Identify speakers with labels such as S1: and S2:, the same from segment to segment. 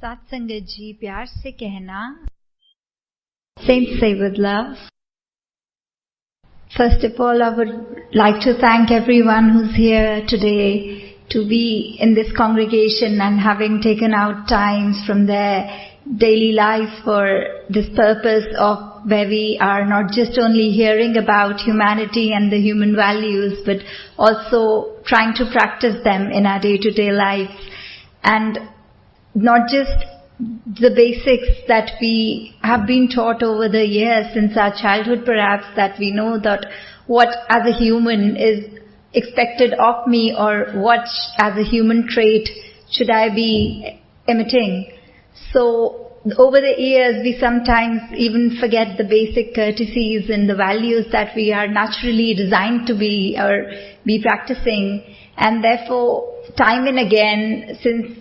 S1: साथ संगत जी प्यार से कहना, Saints say with love. First of all, I would like to thank everyone who's here today to be in this congregation and having taken out times from their daily life for this purpose of where we are not just only hearing about humanity and the human values, but also trying to practice them in our day-to-day life. And not just the basics that we have been taught over the years since our childhood perhaps, that we know that what as a human is expected of me or what as a human trait should I be emitting. So over the years we sometimes even forget the basic courtesies and the values that we are naturally designed to be or be practicing, and therefore time and again since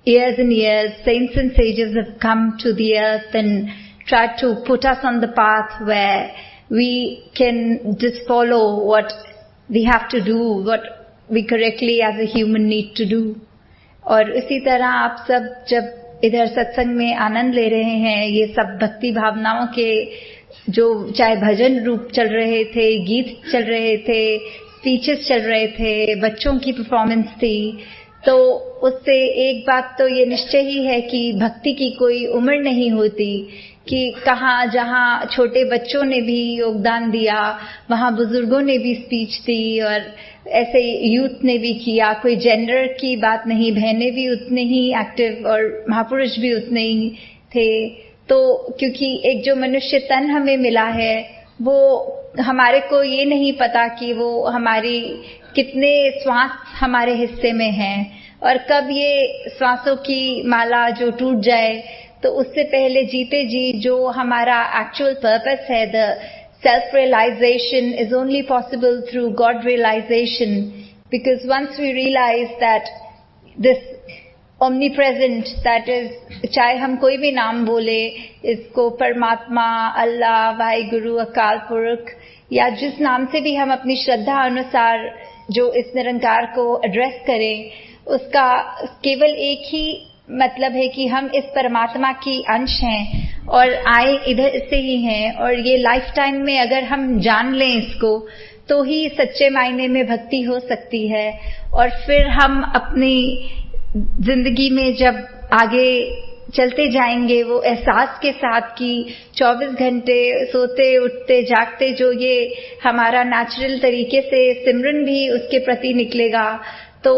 S1: years and years, saints and sages have come to the earth and tried to put us on the path where we can just follow what we have to do, what we correctly as a human need to do. और इसी तरह आप सब जब इधर सत्संग में आनंद ले रहे हैं, ये सब भक्ति भावनाओं के जो चाहे भजन रूप चल रहे थे, गीत चल रहे थे, स्पीचेस चल रहे थे, बच्चों की परफॉर्मेंस थी, तो उससे एक बात तो ये निश्चय ही है कि भक्ति की कोई उम्र नहीं होती, कि कहाँ जहाँ छोटे बच्चों ने भी योगदान दिया वहाँ बुजुर्गों ने भी स्पीच दी और ऐसे यूथ ने भी किया, कोई जेंडर की बात नहीं, बहनें भी उतने ही एक्टिव और महापुरुष भी उतने ही थे। तो क्योंकि एक जो मनुष्य तन हमें मिला है वो हमारे को ये नहीं पता कि वो हमारी कितने श्वास हमारे हिस्से में हैं और कब ये श्वासों की माला जो टूट जाए, तो उससे पहले जीते जी जो हमारा एक्चुअल पर्पस है, the self realization is only possible through God realization, because once we realize that this omnipresent, that is, चाहे हम कोई भी नाम बोले इसको, परमात्मा, अल्लाह, वाहिगुरु, अकाल पुरख, या जिस नाम से भी हम अपनी श्रद्धा अनुसार जो इस निरंकार को एड्रेस करें, उसका केवल एक ही मतलब है कि हम इस परमात्मा की अंश हैं और आए इधर से ही हैं, और ये लाइफ टाइम में अगर हम जान लें इसको तो ही सच्चे मायने में भक्ति हो सकती है। और फिर हम अपनी जिंदगी में जब आगे चलते जाएंगे वो एहसास के साथ कि 24 घंटे सोते उठते जागते जो ये हमारा नेचुरल तरीके से सिमरन भी उसके प्रति निकलेगा, तो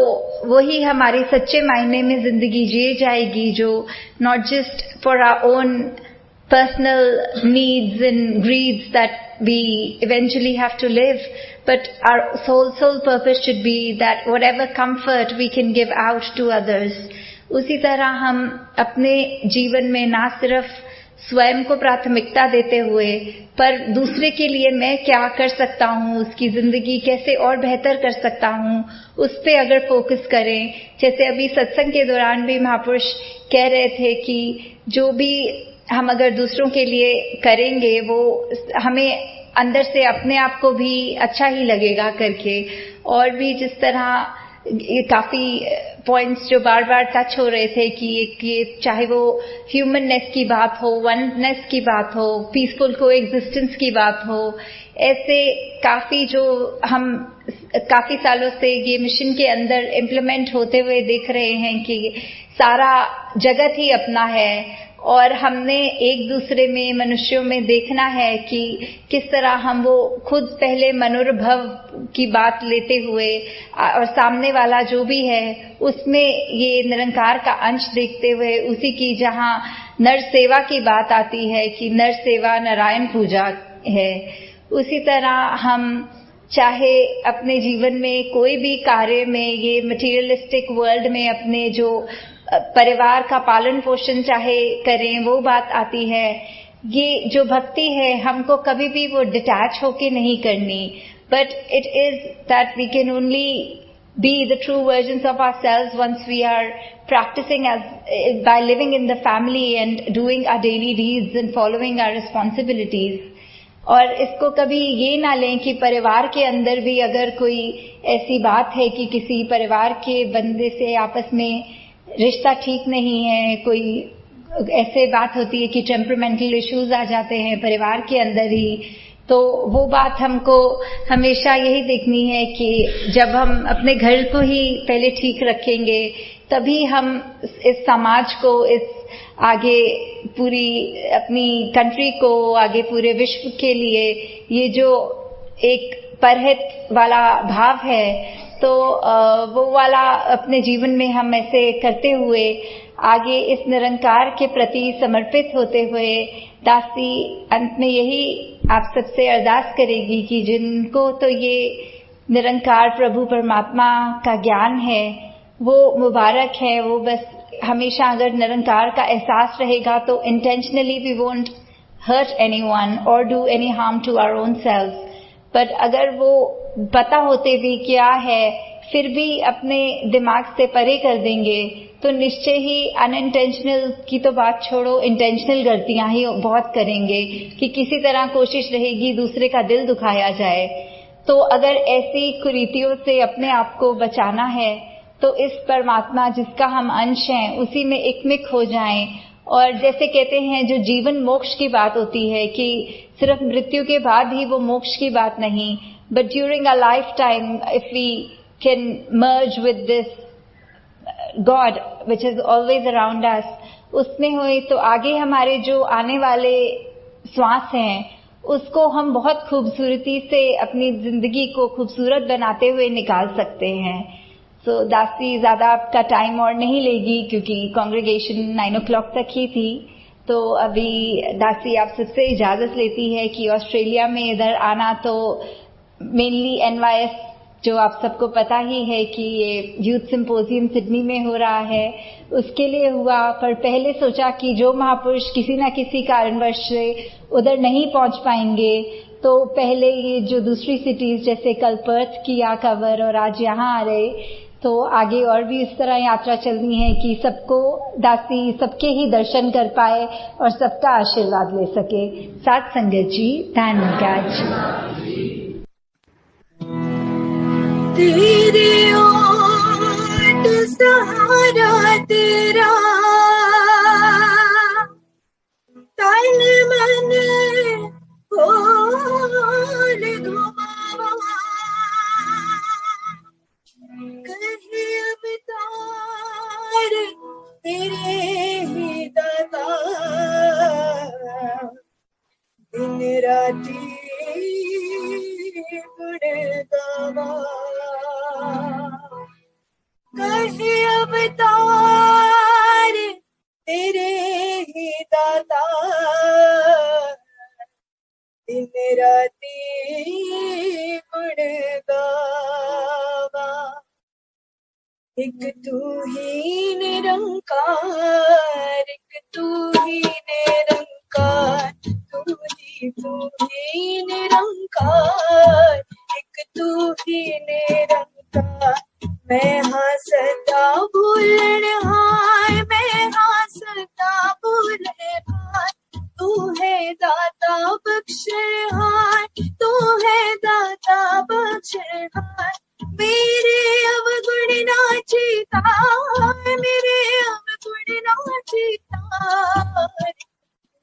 S1: वही हमारी सच्चे मायने में जिंदगी जी जाएगी, जो not just for our own personal needs and greeds that we eventually have to live, but our sole purpose should be that whatever comfort we can give out to others, उसी तरह हम अपने जीवन में ना सिर्फ स्वयं को प्राथमिकता देते हुए पर दूसरे के लिए मैं क्या कर सकता हूँ, उसकी जिंदगी कैसे और बेहतर कर सकता हूँ, उस पे अगर फोकस करें। जैसे अभी सत्संग के दौरान भी महापुरुष कह रहे थे कि जो भी हम अगर दूसरों के लिए करेंगे वो हमें अंदर से अपने आप को भी अच्छा ही लगेगा करके। और भी जिस तरह काफी पॉइंट्स जो बार बार टच हो रहे थे कि चाहे वो ह्यूमननेस की बात हो, वननेस की बात हो, पीसफुल कोएग्जिस्टेंस की बात हो, ऐसे काफी जो हम काफी सालों से ये मिशन के अंदर इम्प्लीमेंट होते हुए देख रहे हैं कि सारा जगत ही अपना है और हमने एक दूसरे में मनुष्यों में देखना है कि किस तरह हम वो खुद पहले मनोरभव की बात लेते हुए और सामने वाला जो भी है उसमें ये निरंकार का अंश देखते हुए उसी की जहाँ नर सेवा की बात आती है कि नर सेवा नारायण पूजा है, उसी तरह हम चाहे अपने जीवन में कोई भी कार्य में ये मटेरियलिस्टिक वर्ल्ड में अपने जो परिवार का पालन पोषण चाहे करें वो बात आती है। ये जो भक्ति है हमको कभी भी वो डिटैच होके नहीं करनी, but it is that we can only be the true versions of ourselves once we are practicing as by living in the family and doing our daily deeds and following our responsibilities. और इसको कभी ये ना लें कि परिवार के अंदर भी अगर कोई ऐसी बात है कि किसी परिवार के बंदे से आपस में रिश्ता ठीक नहीं है, कोई ऐसे बात होती है कि टेम्परामेंटल इश्यूज आ जाते हैं परिवार के अंदर ही, तो वो बात हमको हमेशा यही देखनी है कि जब हम अपने घर को ही पहले ठीक रखेंगे तभी हम इस समाज को, इस आगे पूरी अपनी कंट्री को, आगे पूरे विश्व के लिए ये जो एक परहित वाला भाव है, तो वो वाला अपने जीवन में हम ऐसे करते हुए आगे इस निरंकार के प्रति समर्पित होते हुए, दासी अंत में यही आप सबसे अरदास करेगी कि जिनको तो ये निरंकार प्रभु परमात्मा का ज्ञान है वो मुबारक है, वो बस हमेशा अगर निरंकार का एहसास रहेगा तो intentionally we won't hurt anyone और do any harm to our own self. But अगर वो पता होते भी क्या है फिर भी अपने दिमाग से परे कर देंगे तो निश्चय ही अनइंटेंशनल की तो बात छोड़ो, इंटेंशनल गलतियां ही बहुत करेंगे कि किसी तरह कोशिश रहेगी दूसरे का दिल दुखाया जाए। तो अगर ऐसी कुरीतियों से अपने आप को बचाना है तो इस परमात्मा जिसका हम अंश हैं उसी में एकमिक हो जाएं। और जैसे कहते हैं जो जीवन मोक्ष की बात होती है कि सिर्फ मृत्यु के बाद ही वो मोक्ष की बात नहीं, but during a lifetime if we can merge with this God which is always around us, उसमें हुए तो आगे हमारे जो आने वाले श्वास हैं उसको हम बहुत खूबसूरती से अपनी जिंदगी को खूबसूरत बनाते हुए निकाल सकते हैं। सो दासी ज्यादा आपका टाइम और नहीं लेगी क्योंकि कांग्रेगेशन 9 o'clock तक ही थी, तो अभी दासी आप सबसे इजाजत लेती है कि ऑस्ट्रेलिया में इधर आना तो मेनली NYS जो आप सबको पता ही है कि ये यूथ सिंपोजियम सिडनी में हो रहा है उसके लिए हुआ, पर पहले सोचा कि जो महापुरुष किसी न किसी कारणवश से उधर नहीं पहुंच पाएंगे तो पहले ये जो दूसरी सिटीज जैसे कल पर्थ किया कवर और आज यहाँ आ रहे, तो आगे और भी इस तरह यात्रा चलनी है कि सबको दासी सबके ही दर्शन कर पाए और सबका आशीर्वाद ले सके। साथ संगत जी, धन्यवाद जी।
S2: तेरे ओट सहारा तेरा, तन मन खोल घुमावा, कहे अवतार तेरे ही दाता, दिन राती गुण गावा, कहे अवतार तेरे ही दाता, दिन राती गुण गावा, एक तू ही निरंकार, एक तू ही निरंकार, तू ही निरंकार, एक तू ही निरंकार, मैं हाँ सदा भूलनहार, मैं हाँ सदा भूलनहार, तू है दाता बख्शनहार, तू है दाता बख्शनहार, मेरे अवगुण नाचीता, मेरे अवगुण नाचीता,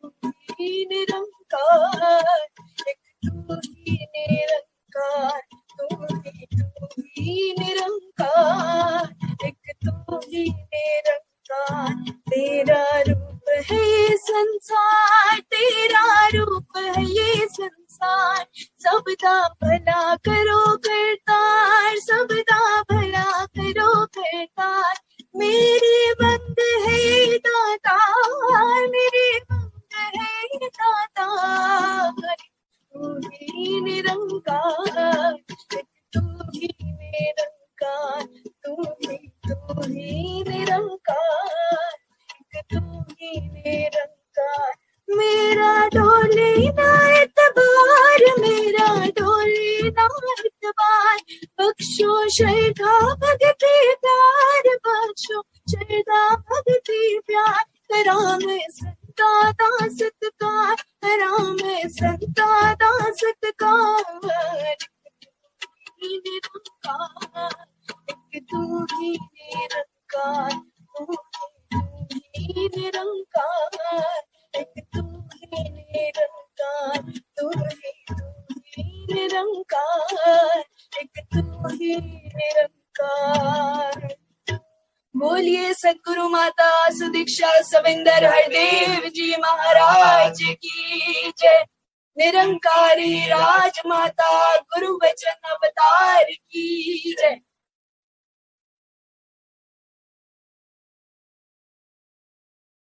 S2: तू ही निरंकार, एक तू ही निरंकार, तू ही निरंकार, एक तू ही निरंकार, तेरा रूप है ये संसार, तेरा रूप है ये संसार, सबदा भला करो करतार, सबदा भला करो करतार, मेरे बंद है दातार, मेरे बंद है दातार, तू ही निरंकार, तू ही निरंकार, तू ही निरंकार, तू ही निरंकार, मेरा डोले ना एतबार, मेरा डोले ना एतबार, बख्शो श्रद्धा भक्ति प्यार, बख्शो श्रद्धा भक्ति प्यार, राम संता दास सत्कार, राम संता दास सत्कार, निरंकार, एक तू ही निरंकार, ही निरंकार, एक तू ही निरंकार, तू ही निरंकार, एक तू ही निरंकार। बोलिए सद्गुरु माता सुदीक्षा सविंदर हरदेव जी महाराज की जय। निरंकारी राजमाता गुरु वचन